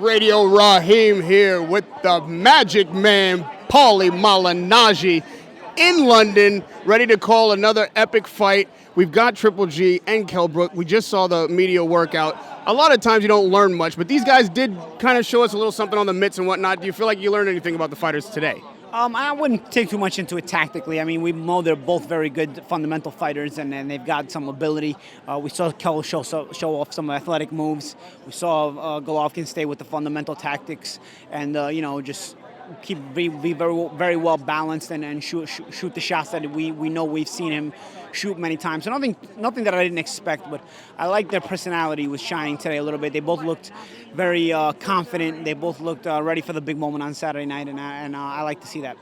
Radio Rahim here with the Magic Man, Paulie Malignaggi, in London, ready to call another epic fight. We've got Triple G and Kell Brook. We just saw the media workout. A lot of times you don't learn much, but these guys did kind of show us a little something on the mitts and whatnot. Do you feel like you learned anything about the fighters today? I wouldn't take too much into it tactically. I mean, we know they're both very good fundamental fighters, and they've got some ability. We saw Kell show off some athletic moves. We saw Golovkin stay with the fundamental tactics, and just be very well balanced and shoot the shots that we know we've seen him shoot many times. So nothing that I didn't expect, but I like their personality was shining today a little bit. They both looked very confident. They both looked ready for the big moment on Saturday night, and I like to see that.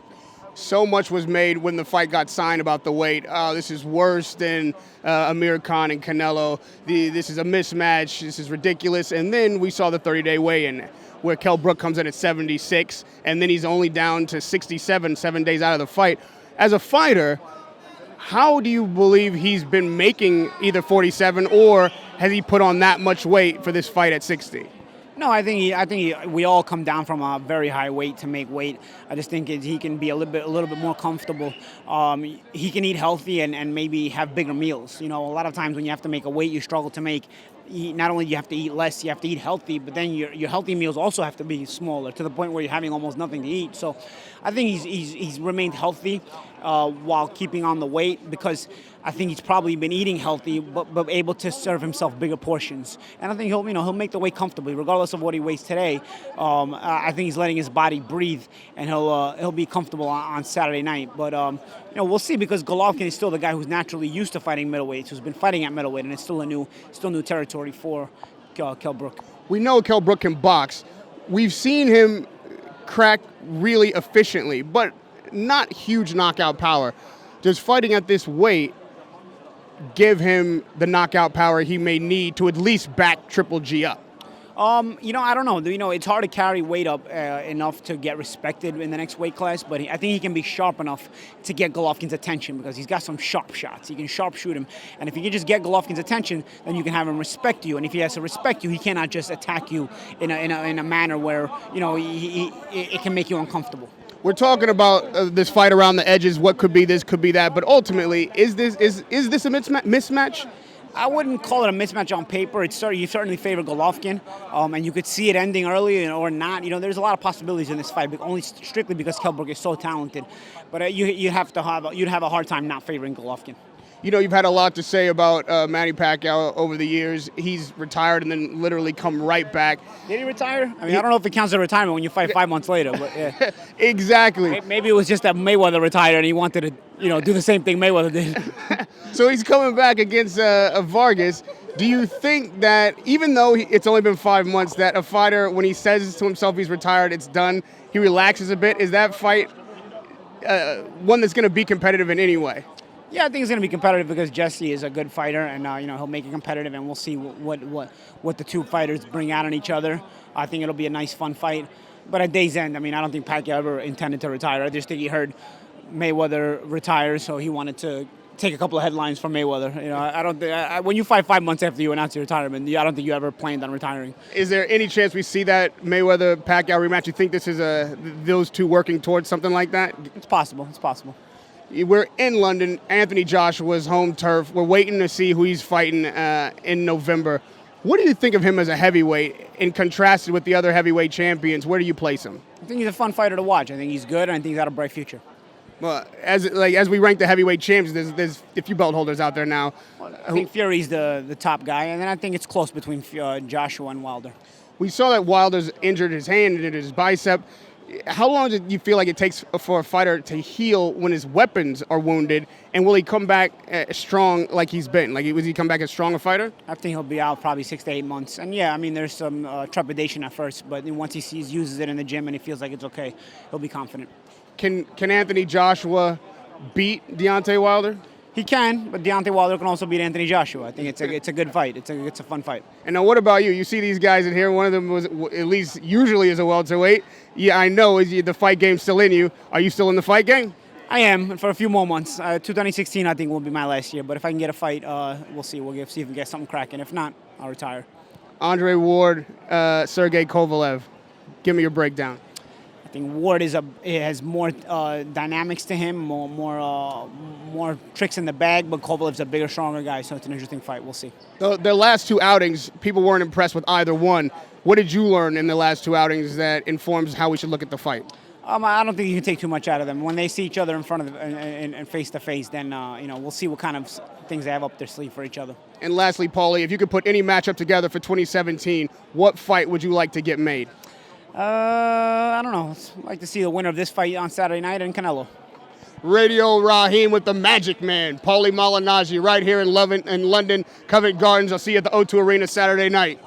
So much was made when the fight got signed about the weight. This is worse than Amir Khan and Canelo. This is a mismatch. This is ridiculous. And then we saw the 30-day weigh-in where Kell Brook comes in at 76, and then he's only down to 67 7 days out of the fight. As a fighter, how do you believe he's been making either 47, or has he put on that much weight for this fight at 60? No, I think we all come down from a very high weight to make weight. I just think he can be a little bit more comfortable. He can eat healthy and maybe have bigger meals. You know, a lot of times when you have to make a weight, you struggle to make. Not only do you have to eat less, you have to eat healthy, but then your healthy meals also have to be smaller, to the point where you're having almost nothing to eat. So I think he's remained healthy while keeping on the weight, because I think he's probably been eating healthy, but able to serve himself bigger portions. And I think he'll make the weight comfortably, regardless of what he weighs today. I think he's letting his body breathe, and he'll be comfortable on Saturday night. But we'll see, because Golovkin is still the guy who's naturally used to fighting middleweights, who's been fighting at middleweight, and it's still new territory for Kell Brook. We know Kell Brook can box. We've seen him crack really efficiently, but not huge knockout power. Does fighting at this weight give him the knockout power he may need to at least back Triple G up? I don't know. It's hard to carry weight up enough to get respected in the next weight class, but I think he can be sharp enough to get Golovkin's attention, because he's got some sharp shots. He can sharpshoot him, and if you can just get Golovkin's attention, then you can have him respect you. And if he has to respect you, he cannot just attack you in a manner where it can make you uncomfortable. We're talking about this fight around the edges. What could be this, could be that, but ultimately, is this a mismatch? I wouldn't call it a mismatch on paper. You certainly favor Golovkin, and you could see it ending early or not. There's a lot of possibilities in this fight, but only strictly because Kell Brook is so talented. But you'd have a hard time not favoring Golovkin. You've had a lot to say about Manny Pacquiao over the years. He's retired and then literally come right back. Did he retire? I don't know if it counts as retirement when you fight 5 months later. But yeah. Exactly. Maybe it was just that Mayweather retired and he wanted to, do the same thing Mayweather did. So he's coming back against Vargas. Do you think that, even though it's only been 5 months, that a fighter, when he says to himself he's retired, it's done, he relaxes a bit? Is that fight one that's going to be competitive in any way? Yeah, I think it's going to be competitive because Jesse is a good fighter, and he'll make it competitive, and we'll see what the two fighters bring out on each other. I think it'll be a nice, fun fight. But at day's end, I don't think Pacquiao ever intended to retire. I just think he heard Mayweather retire, so he wanted to take a couple of headlines from Mayweather. I don't think when you fight 5 months after you announce your retirement, I don't think you ever planned on retiring. Is there any chance we see that Mayweather-Pacquiao rematch? You think this is those two working towards something like that? It's possible. It's possible. We're in London. Anthony Joshua's home turf. We're waiting to see who he's fighting in November. What do you think of him as a heavyweight, in contrasted with the other heavyweight champions? Where do you place him? I think he's a fun fighter to watch. I think he's good, and I think he's got a bright future. Well, as we rank the heavyweight champions, there's a few belt holders out there now. Well, I think Fury's the top guy, and then I think it's close between Joshua and Wilder. We saw that Wilder's injured his hand, injured his bicep. How long do you feel like it takes for a fighter to heal when his weapons are wounded? And will he come back strong like he's been? Was he come back as strong a fighter? I think he'll be out probably 6 to 8 months. And yeah, there's some trepidation at first, but once he uses it in the gym and he feels like it's okay, he'll be confident. Can Anthony Joshua beat Deontay Wilder? He can, but Deontay Wilder can also beat Anthony Joshua. I think it's a good fight. It's a fun fight. And now, what about you? You see these guys in here. One of them was at least usually is a welterweight. Yeah, I know. Is the fight game still in you? Are you still in the fight game? I am, for a few more months. 2016, I think, will be my last year. But if I can get a fight, we'll see. See if we can get something cracking. If not, I'll retire. Andre Ward, Sergey Kovalev. Give me your breakdown. I think Ward has more dynamics to him, more tricks in the bag, but Kovalev's a bigger, stronger guy, so it's an interesting fight. We'll see. Their last two outings, people weren't impressed with either one. What did you learn in the last two outings that informs how we should look at the fight? I don't think you can take too much out of them. When they see each other in front of and face to face, then we'll see what kind of things they have up their sleeve for each other. And lastly, Paulie, if you could put any matchup together for 2017, what fight would you like to get made? I don't know. I'd like to see the winner of this fight on Saturday night in Canelo. Radio Rahim with the Magic Man, Paulie Malignaggi, right here in London, Covent Gardens. I'll see you at the O2 Arena Saturday night.